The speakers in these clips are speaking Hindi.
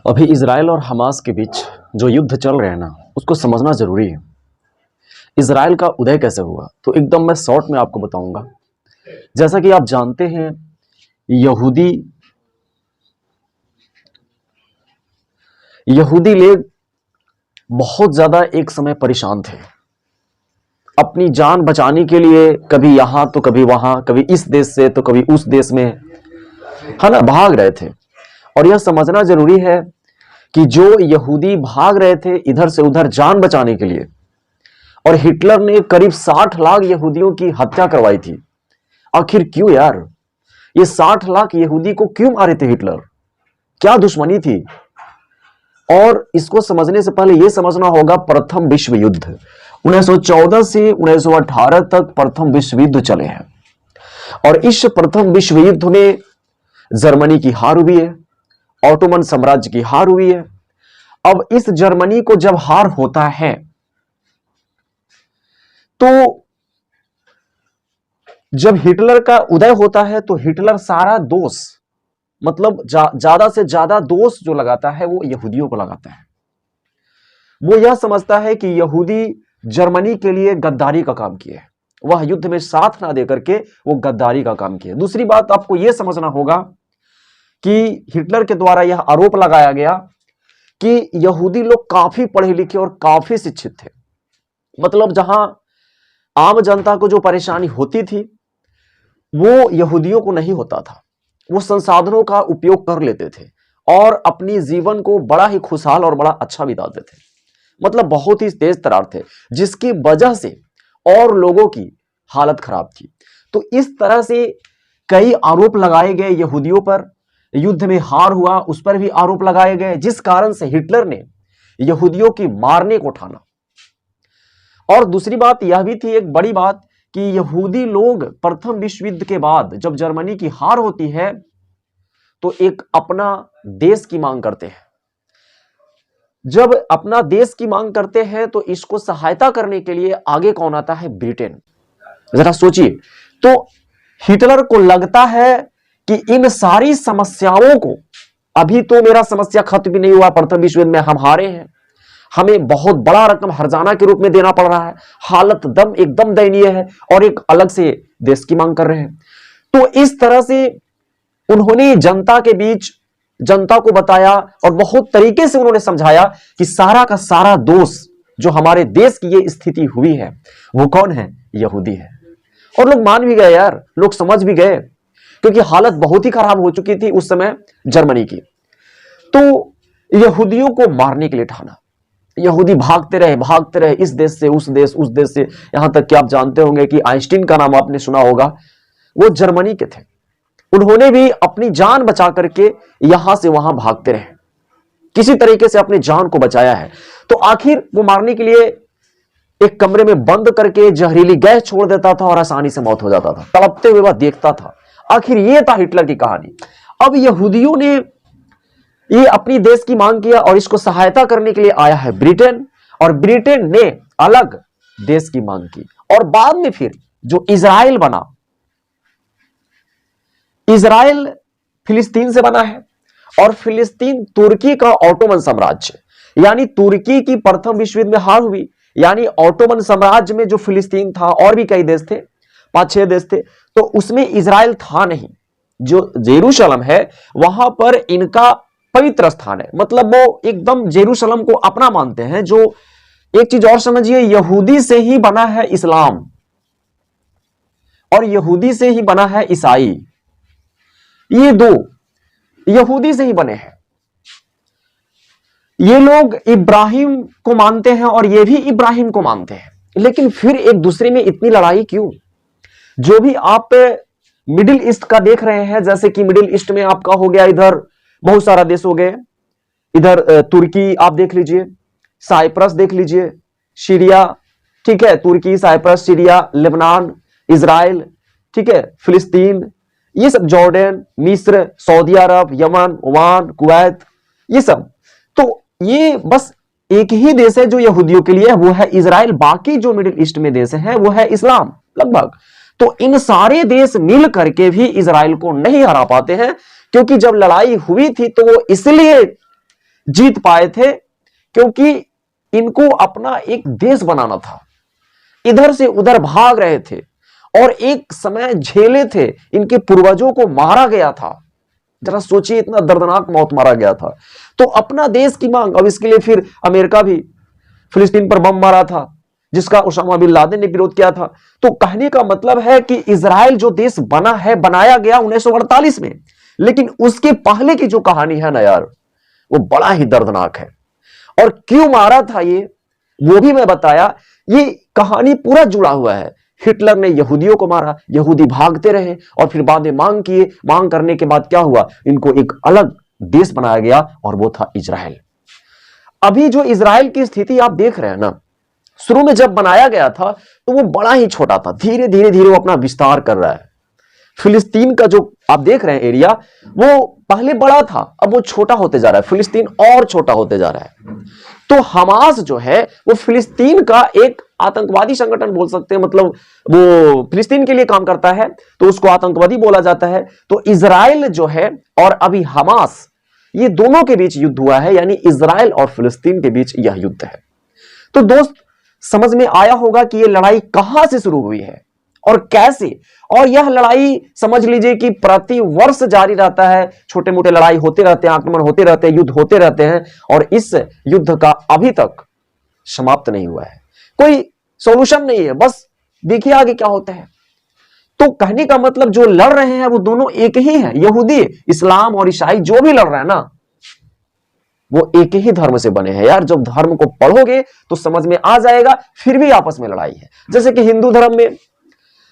अभी इजराइल और हमास के बीच जो युद्ध चल रहे हैं ना, उसको समझना जरूरी है। इजराइल का उदय कैसे हुआ तो एकदम मैं शॉर्ट में आपको बताऊंगा। जैसा कि आप जानते हैं, यहूदी यहूदी लोग बहुत ज्यादा एक समय परेशान थे। अपनी जान बचाने के लिए कभी यहां तो कभी वहां, कभी इस देश से तो कभी उस देश में, है ना, भाग रहे थे। और यह समझना जरूरी है कि जो यहूदी भाग रहे थे इधर से उधर जान बचाने के लिए, और हिटलर ने करीब 60 लाख यहूदियों की हत्या करवाई थी। आखिर क्यों यार? ये 60 लाख यहूदी को क्यों मारे थे हिटलर? क्या दुश्मनी थी? और इसको समझने से पहले यह समझना होगा, प्रथम विश्व युद्ध 1914 से 1918 तक प्रथम विश्व युद्ध चले हैं। और इस प्रथम विश्व युद्ध में जर्मनी की हार हुई है, ऑटोमन साम्राज्य की हार हुई है। अब इस जर्मनी को जब हार होता है तो जब हिटलर का उदय होता है तो हिटलर सारा दोष, मतलब ज्यादा से ज्यादा दोष जो लगाता है वो यहूदियों को लगाता है। वो यह समझता है कि यहूदी जर्मनी के लिए गद्दारी का काम किए, वह युद्ध में साथ ना देकर के वो गद्दारी का काम किए। दूसरी बात आपको यह समझना होगा कि हिटलर के द्वारा यह आरोप लगाया गया कि यहूदी लोग काफी पढ़े लिखे और काफी शिक्षित थे। मतलब जहां आम जनता को जो परेशानी होती थी वो यहूदियों को नहीं होता था। वो संसाधनों का उपयोग कर लेते थे और अपनी जीवन को बड़ा ही खुशहाल और बड़ा अच्छा बिताते थे। मतलब बहुत ही तेज तर्रार थे, जिसकी वजह से और लोगों की हालत खराब थी। तो इस तरह से कई आरोप लगाए गए यहूदियों पर। युद्ध में हार हुआ, उस पर भी आरोप लगाए गए, जिस कारण से हिटलर ने यहूदियों की मारने को ठाना। और दूसरी बात यह भी थी, एक बड़ी बात, कि यहूदी लोग प्रथम विश्व युद्ध के बाद जब जर्मनी की हार होती है तो एक अपना देश की मांग करते हैं। जब अपना देश की मांग करते हैं तो इसको सहायता करने के लिए आगे कौन आता है? ब्रिटेन। जरा सोचिए, तो हिटलर को लगता है कि इन सारी समस्याओं को, अभी तो मेरा समस्या खत्म भी नहीं हुआ, प्रथम विश्व युद्ध में हम हारे हैं, हमें बहुत बड़ा रकम हर्जाना के रूप में देना पड़ रहा है, हालत एकदम दयनीय है, और एक अलग से देश की मांग कर रहे हैं। तो इस तरह से उन्होंने जनता के बीच जनता को बताया और बहुत तरीके से उन्होंने समझाया कि सारा का सारा दोष जो हमारे देश की ये स्थिति हुई है वो कौन है? यहूदी है। और लोग मान भी गए यार, लोग समझ भी गए, क्योंकि हालत बहुत ही खराब हो चुकी थी उस समय जर्मनी की। तो यहूदियों को मारने के लिए ठाना। यहूदी भागते रहे इस देश से उस देश से, यहां तक कि आप जानते होंगे कि आइंस्टीन का नाम आपने सुना होगा, वो जर्मनी के थे। उन्होंने भी अपनी जान बचा करके यहां से वहां भागते रहे, किसी तरीके से अपनी जान को बचाया है। तो आखिर वो मारने के लिए एक कमरे में बंद करके जहरीली गैस छोड़ देता था और आसानी से मौत हो जाता था। तड़पते हुए वह देखता था। आखिर ये था हिटलर की कहानी। अब यहूदियों ने ये अपनी देश की मांग किया और इसको सहायता करने के लिए आया है ब्रिटेन, और ब्रिटेन ने अलग देश की मांग की। और बाद में फिर जो इजराइल बना, इजराइल फिलिस्तीन से बना है, और फिलिस्तीन तुर्की का ऑटोमन साम्राज्य, यानी तुर्की की प्रथम विश्व युद्ध में हार हुई, यानी ऑटोमन साम्राज्य में जो फिलिस्तीन था और भी कई देश थे, 5-6 देश थे, तो उसमें इजराइल था नहीं। जो जेरूशलम है वहां पर इनका पवित्र स्थान है, मतलब वो एकदम जेरूशलम को अपना मानते हैं। जो एक चीज और समझिए, यहूदी से ही बना है इस्लाम और यहूदी से ही बना है ईसाई। ये दो यहूदी से ही बने हैं। ये लोग इब्राहिम को मानते हैं और ये भी इब्राहिम को मानते हैं, लेकिन फिर एक दूसरे में इतनी लड़ाई क्यों? जो भी आप मिडिल ईस्ट का देख रहे हैं, जैसे कि मिडिल ईस्ट में आपका हो गया, इधर बहुत सारा देश हो गए, इधर तुर्की आप देख लीजिए, साइप्रस देख लीजिए, सीरिया, ठीक है, तुर्की, साइप्रस, सीरिया, लेबनान, इजराइल, ठीक है, फिलिस्तीन, ये सब, जॉर्डन, मिस्र, सऊदी अरब, यमन, ओमान, कुवैत, ये सब। तो ये बस एक ही देश है जो यहूदियों के लिए है, वो है इजराइल। बाकी जो मिडिल ईस्ट में देश है वो है इस्लाम लगभग। तो इन सारे देश मिल करके भी इजराइल को नहीं हरा पाते हैं, क्योंकि जब लड़ाई हुई थी तो वो इसलिए जीत पाए थे, क्योंकि इनको अपना एक देश बनाना था। इधर से उधर भाग रहे थे और एक समय झेले थे, इनके पूर्वजों को मारा गया था। जरा सोचिए, इतना दर्दनाक मौत मारा गया था। तो अपना देश की मांग, अब इसके लिए फिर अमेरिका भी फिलिस्तीन पर बम मारा था, जिसका उसामा बिन लादेन ने विरोध किया था। तो कहने का मतलब है कि इजराइल जो देश बना है, बनाया गया 1948 में, लेकिन उसके पहले की जो कहानी है ना यार, वो बड़ा ही दर्दनाक है। और क्यों मारा था ये, वो भी मैं बताया। ये कहानी पूरा जुड़ा हुआ है। हिटलर ने यहूदियों को मारा, यहूदी भागते रहे और फिर बाद में मांग किए। मांग करने के बाद क्या हुआ, इनको एक अलग देश बनाया गया और वो था इजराइल। अभी जो इजराइल की स्थिति आप देख रहे हैं ना, शुरू में जब बनाया गया था तो वो बड़ा ही छोटा था, धीरे धीरे धीरे वो अपना विस्तार कर रहा है। फिलिस्तीन का जो आप देख रहे हैं एरिया, वो पहले बड़ा था, अब वो छोटा होते जा रहा है। फिलिस्तीन और छोटा होते जा रहा है। तो हमास जो है वो फिलिस्तीन का एक आतंकवादी संगठन बोल सकते हैं, मतलब वो फिलिस्तीन के लिए काम करता है तो उसको आतंकवादी बोला जाता है। तो इजराइल जो है और अभी हमास, ये दोनों के बीच युद्ध हुआ है, यानी इजराइल और फिलिस्तीन के बीच यह युद्ध है। तो दोस्त, समझ में आया होगा कि यह लड़ाई कहां से शुरू हुई है और कैसे। और यह लड़ाई समझ लीजिए कि प्रति वर्ष जारी रहता है। छोटे मोटे लड़ाई होते रहते हैं, आक्रमण होते रहते हैं, युद्ध होते रहते हैं, और इस युद्ध का अभी तक समाप्त नहीं हुआ है। कोई सॉल्यूशन नहीं है, बस देखिए आगे क्या होता है। तो कहने का मतलब जो लड़ रहे हैं वो दोनों एक ही है। यहूदी, इस्लाम और ईसाई जो भी लड़ रहे हैं ना, वो एक ही धर्म से बने हैं यार। जब धर्म को पढ़ोगे तो समझ में आ जाएगा, फिर भी आपस में लड़ाई है। जैसे कि हिंदू धर्म में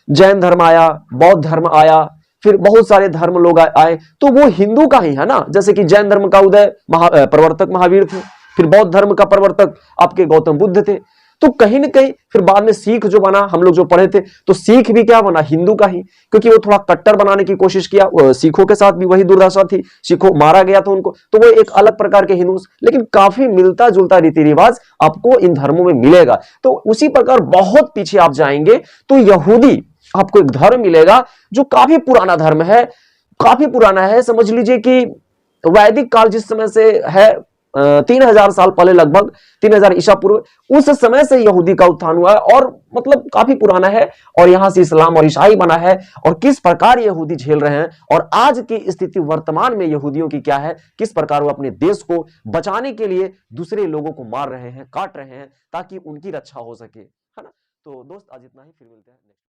जैन धर्म आया, बौद्ध धर्म आया, फिर बहुत सारे धर्म लोग आए, तो वो हिंदू का ही है ना। जैसे कि जैन धर्म का उदय प्रवर्तक महावीर थे, फिर बौद्ध धर्म का प्रवर्तक आपके गौतम बुद्ध थे। तो कहीं ना कहीं फिर बाद में सिख जो बना, हम लोग जो पढ़े थे, तो सिख भी क्या बना, हिंदू का ही, क्योंकि वो थोड़ा कट्टर बनाने की कोशिश किया। सिखों के साथ भी वही दुर्दशा थी, सिखों मारा गया था उनको, तो वो एक अलग प्रकार के हिंदू, लेकिन काफी मिलता जुलता रीति रिवाज आपको इन धर्मों में मिलेगा। तो उसी प्रकार बहुत पीछे आप जाएंगे तो यहूदी आपको एक धर्म मिलेगा जो काफी पुराना धर्म है, काफी पुराना है। समझ लीजिए कि वैदिक काल जिस समय से है, 3000 साल पहले, लगभग 3000 ईसा पूर्व, उस समय से यहूदी का उत्थान हुआ है और मतलब काफी पुराना है। और यहां से इस्लाम और ईसाई बना है। और किस प्रकार यहूदी झेल रहे हैं और आज की स्थिति वर्तमान में यहूदियों की क्या है, किस प्रकार वो अपने देश को बचाने के लिए दूसरे लोगों को मार रहे हैं, काट रहे हैं, ताकि उनकी रक्षा हो सके, है ना। तो दोस्त, आज इतना ही, फिर मिलते हैं।